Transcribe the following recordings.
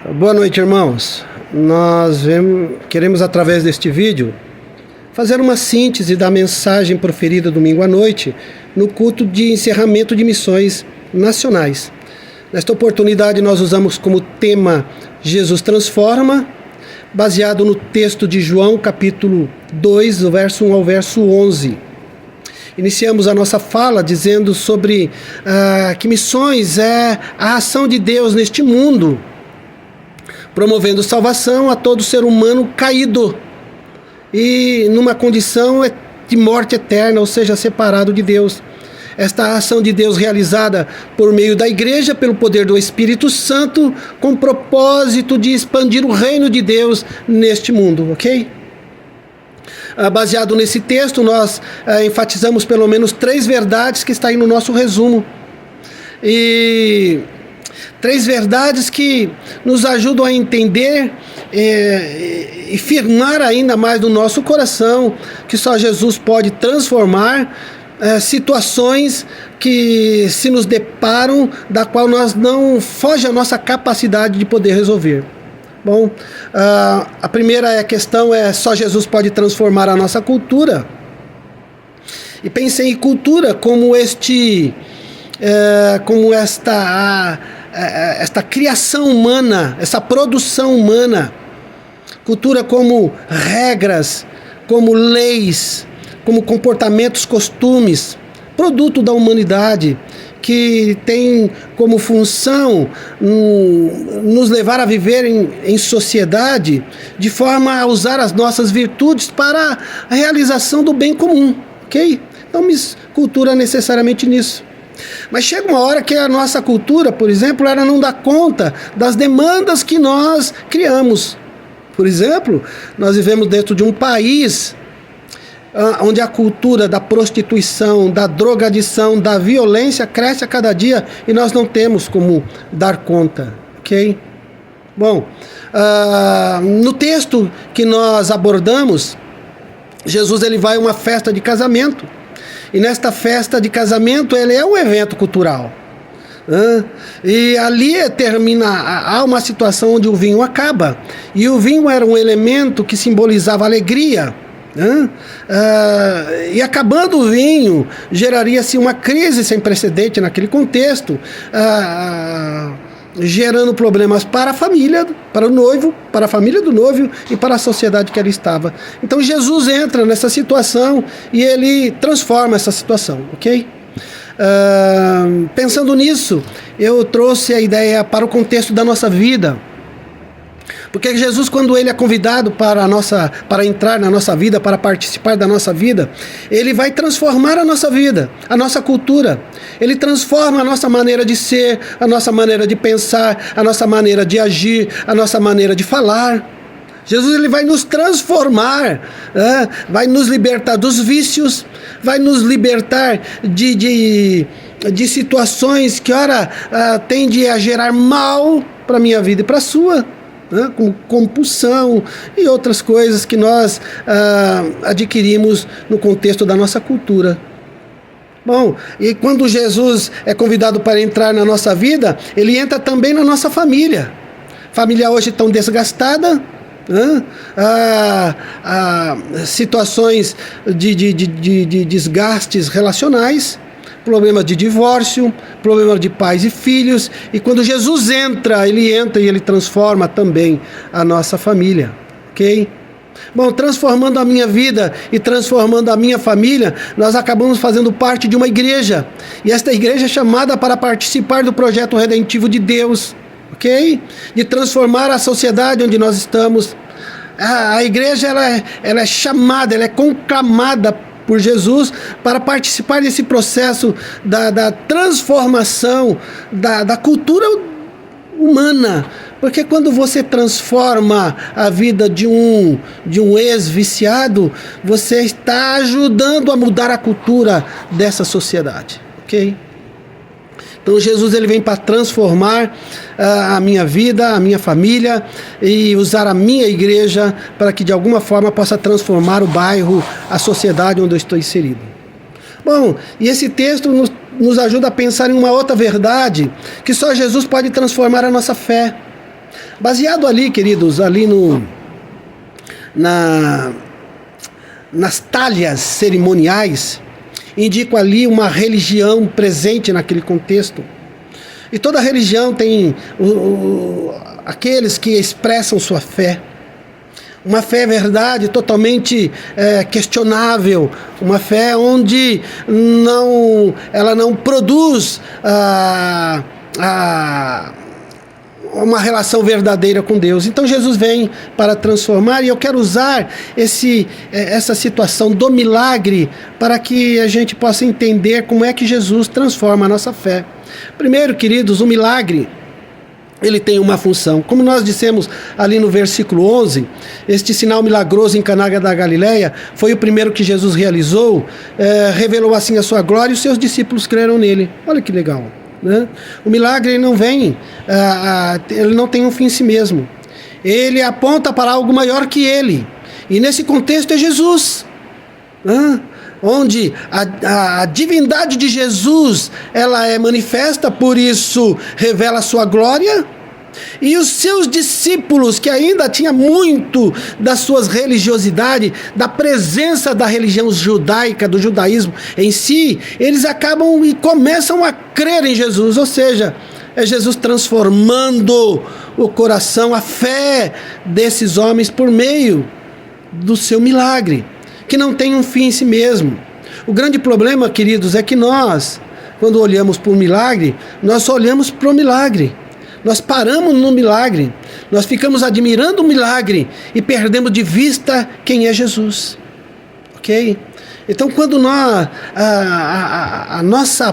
Boa noite, irmãos. Queremos, através deste vídeo, fazer uma síntese da mensagem proferida domingo à noite no culto de encerramento de missões nacionais. Nesta oportunidade, nós usamos como tema Jesus Transforma, baseado no texto de João, capítulo 2, do verso 1 ao verso 11. Iniciamos a nossa fala dizendo sobre que missões é a ação de Deus neste mundo, promovendo salvação a todo ser humano caído e numa condição de morte eterna, ou seja, separado de Deus. Esta ação de Deus realizada por meio da igreja, pelo poder do Espírito Santo, com o propósito de expandir o reino de Deus neste mundo, ok? Baseado nesse texto, nós enfatizamos pelo menos 3 verdades que está aí no nosso resumo. E 3 verdades que nos ajudam a entender e firmar ainda mais no nosso coração que só Jesus pode transformar situações que se nos deparam, da qual nós não foge a nossa capacidade de poder resolver. Bom, a primeira questão é: só Jesus pode transformar a nossa cultura. E pensei em cultura como esta criação humana, essa produção humana. Cultura como regras, como leis, como comportamentos, costumes, produto da humanidade, que tem como função nos levar a viver em sociedade, de forma a usar as nossas virtudes para a realização do bem comum, ok? Então, cultura necessariamente nisso. Mas chega uma hora que a nossa cultura, por exemplo, ela não dá conta das demandas que nós criamos. Por exemplo, nós vivemos dentro de um país onde a cultura da prostituição, da drogadição, da violência cresce a cada dia e nós não temos como dar conta, ok? Bom, no texto que nós abordamos, Jesus ele vai a uma festa de casamento, e nesta festa de casamento ele é um evento cultural. E ali há uma situação onde o vinho acaba, e o vinho era um elemento que simbolizava alegria. E acabando o vinho, geraria-se uma crise sem precedente naquele contexto, gerando problemas para a família, para o noivo, para a família do noivo e para a sociedade que ali estava. Então Jesus entra nessa situação e ele transforma essa situação, ok? Pensando nisso, eu trouxe a ideia para o contexto da nossa vida. Porque Jesus, quando ele é convidado para entrar na nossa vida, para participar da nossa vida, ele vai transformar a nossa vida, a nossa cultura. Ele transforma a nossa maneira de ser, a nossa maneira de pensar, a nossa maneira de agir, a nossa maneira de falar. Jesus ele vai nos transformar, vai nos libertar dos vícios, vai nos libertar de situações que, ora, tendem a gerar mal para a minha vida e para a sua. Como compulsão e outras coisas que nós adquirimos no contexto da nossa cultura. Bom, e quando Jesus é convidado para entrar na nossa vida, ele entra também na nossa família. Família hoje tão desgastada, situações de desgastes relacionais, problema de divórcio, problema de pais e filhos, e quando Jesus entra e ele transforma também a nossa família, ok? Bom, transformando a minha vida e transformando a minha família, nós acabamos fazendo parte de uma igreja, e esta igreja é chamada para participar do projeto redentivo de Deus, ok? De transformar a sociedade onde nós estamos. A igreja ela é chamada, ela é conclamada por Jesus para participar desse processo da transformação da cultura humana. Porque quando você transforma a vida de um ex-viciado, você está ajudando a mudar a cultura dessa sociedade, ok? Então Jesus ele vem para transformar a minha vida, a minha família, e usar a minha igreja para que de alguma forma possa transformar o bairro, a sociedade onde eu estou inserido. Bom, e esse texto nos ajuda a pensar em uma outra verdade, que só Jesus pode transformar a nossa fé. Baseado ali, queridos, ali nas talhas cerimoniais, indico ali uma religião presente naquele contexto. E toda religião tem aqueles que expressam sua fé. Uma fé verdade totalmente questionável, uma fé onde ela não produz uma relação verdadeira com Deus. Então Jesus vem para transformar, e eu quero usar essa situação do milagre para que a gente possa entender como é que Jesus transforma a nossa fé. Primeiro, queridos, o milagre, ele tem uma função. Como nós dissemos ali no versículo 11, este sinal milagroso em Caná da Galileia foi o primeiro que Jesus realizou, revelou assim a sua glória, e os seus discípulos creram nele. Olha que legal, né? O milagre ele não vem, ele não tem um fim em si mesmo. Ele aponta para algo maior que ele. E nesse contexto é Jesus, onde a divindade de Jesus ela é manifesta, por isso revela a sua glória, e os seus discípulos, que ainda tinha muito das suas religiosidades, da presença da religião judaica, do judaísmo em si, eles acabam e começam a crer em Jesus, ou seja, é Jesus transformando o coração, a fé desses homens por meio do seu milagre, que não tem um fim em si mesmo. O grande problema, queridos, é que nós, quando olhamos para o milagre, nós só olhamos para o milagre. Nós paramos no milagre, nós ficamos admirando o milagre e perdemos de vista quem é Jesus. Ok? Então, quando a nossa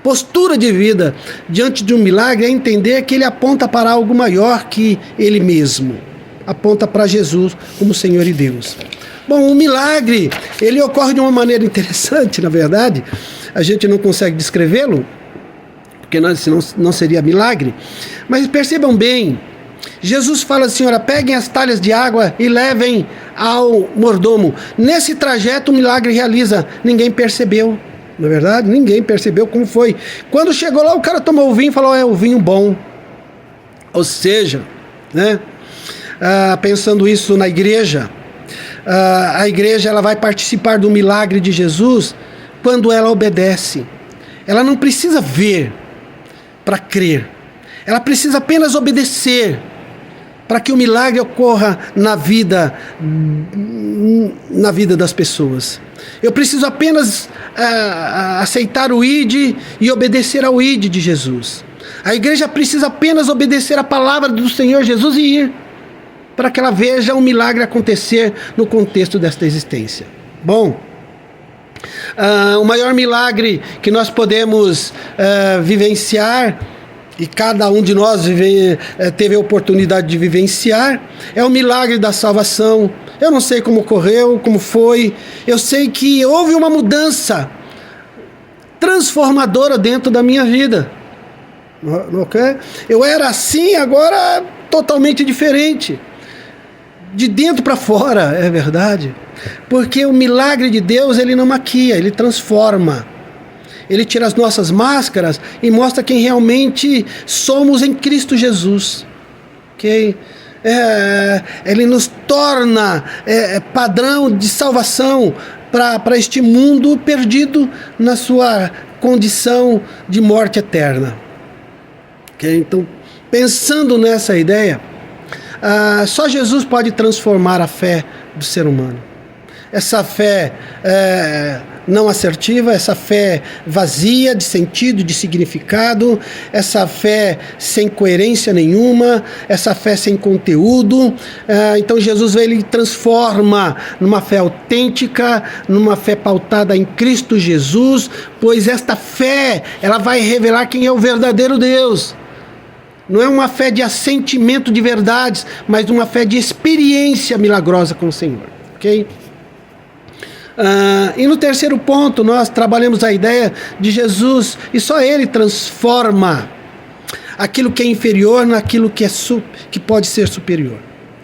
postura de vida diante de um milagre é entender que ele aponta para algo maior que ele mesmo. Aponta para Jesus como Senhor e Deus. Bom, o milagre, ele ocorre de uma maneira interessante, na verdade. A gente não consegue descrevê-lo, porque senão não seria milagre. Mas percebam bem, Jesus fala assim, olha, peguem as talhas de água e levem ao mordomo. Nesse trajeto o milagre realiza, ninguém percebeu, não é verdade? Ninguém percebeu como foi. Quando chegou lá, o cara tomou o vinho e falou, é o vinho bom. Ou seja, né? Pensando isso na igreja, a igreja ela vai participar do milagre de Jesus quando ela obedece. Ela não precisa ver para crer. Ela precisa apenas obedecer para que o milagre ocorra na vida das pessoas. Eu preciso apenas aceitar o ID e obedecer ao ID de Jesus. A igreja precisa apenas obedecer a palavra do Senhor Jesus e ir, para que ela veja um milagre acontecer no contexto desta existência. Bom, o maior milagre que nós podemos vivenciar, e cada um de nós teve a oportunidade de vivenciar, é o milagre da salvação. Eu não sei como ocorreu, como foi, eu sei que houve uma mudança transformadora dentro da minha vida. Okay? Eu era assim, agora totalmente diferente. De dentro para fora, é verdade. Porque o milagre de Deus, ele não maquia, ele transforma. Ele tira as nossas máscaras e mostra quem realmente somos em Cristo Jesus. Okay? Ele nos torna padrão de salvação para este mundo perdido na sua condição de morte eterna. Okay? Então, pensando nessa ideia, só Jesus pode transformar a fé do ser humano. Essa fé não assertiva, essa fé vazia de sentido, de significado, essa fé sem coerência nenhuma, essa fé sem conteúdo. Então Jesus ele transforma numa fé autêntica, numa fé pautada em Cristo Jesus, pois esta fé ela vai revelar quem é o verdadeiro Deus. Não é uma fé de assentimento de verdades, mas uma fé de experiência milagrosa com o Senhor. Ok? E no terceiro ponto, nós trabalhamos a ideia de Jesus, e só Ele transforma aquilo que é inferior naquilo que pode ser superior.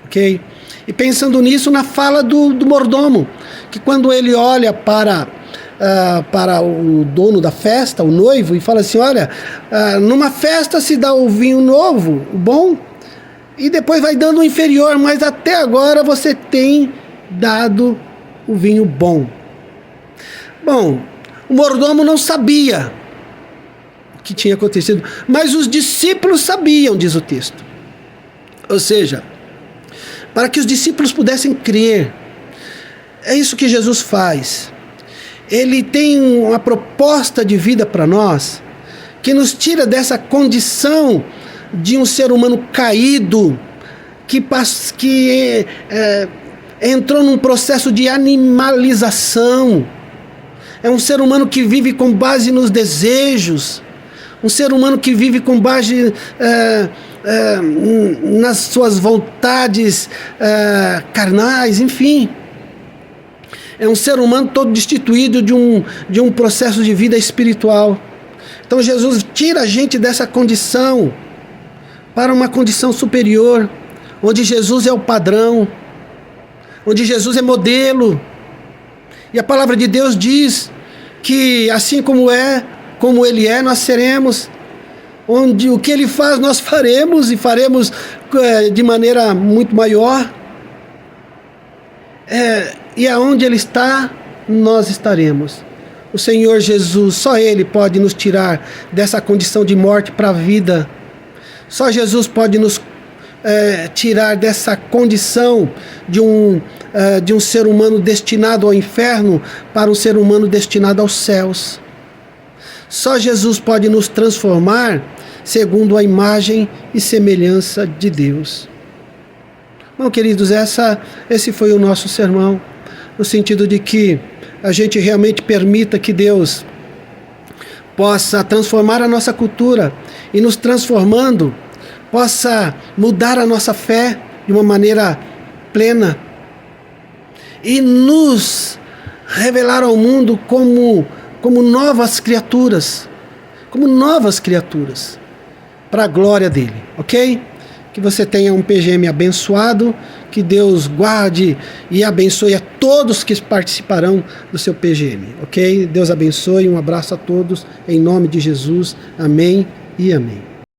Ok? E pensando nisso, na fala do mordomo, que quando ele olha para o dono da festa, o noivo, e fala assim, olha, numa festa se dá o vinho novo, o bom, e depois vai dando o inferior, mas até agora você tem dado o vinho bom. Bom, o mordomo não sabia o que tinha acontecido, mas os discípulos sabiam, diz o texto. Ou seja, para que os discípulos pudessem crer, é isso que Jesus faz. Ele tem uma proposta de vida para nós, que nos tira dessa condição de um ser humano caído, que entrou num processo de animalização. É um ser humano que vive com base nos desejos, um ser humano que vive com base nas suas vontades carnais, enfim. É um ser humano todo destituído de um processo de vida espiritual. Então Jesus tira a gente dessa condição para uma condição superior, onde Jesus é o padrão, onde Jesus é modelo. E a palavra de Deus diz que assim como Ele é, nós seremos. Onde o que Ele faz, nós faremos, e faremos de maneira muito maior. E aonde Ele está, nós estaremos. O Senhor Jesus, só Ele pode nos tirar dessa condição de morte para a vida. Só Jesus pode nos tirar dessa condição de um ser humano destinado ao inferno para um ser humano destinado aos céus. Só Jesus pode nos transformar segundo a imagem e semelhança de Deus. Bom, queridos, esse foi o nosso sermão, no sentido de que a gente realmente permita que Deus possa transformar a nossa cultura e, nos transformando, possa mudar a nossa fé de uma maneira plena e nos revelar ao mundo como novas criaturas, para a glória dele, ok? Que você tenha um PGM abençoado, que Deus guarde e abençoe a todos que participarão do seu PGM, ok? Deus abençoe, um abraço a todos, em nome de Jesus, amém e amém.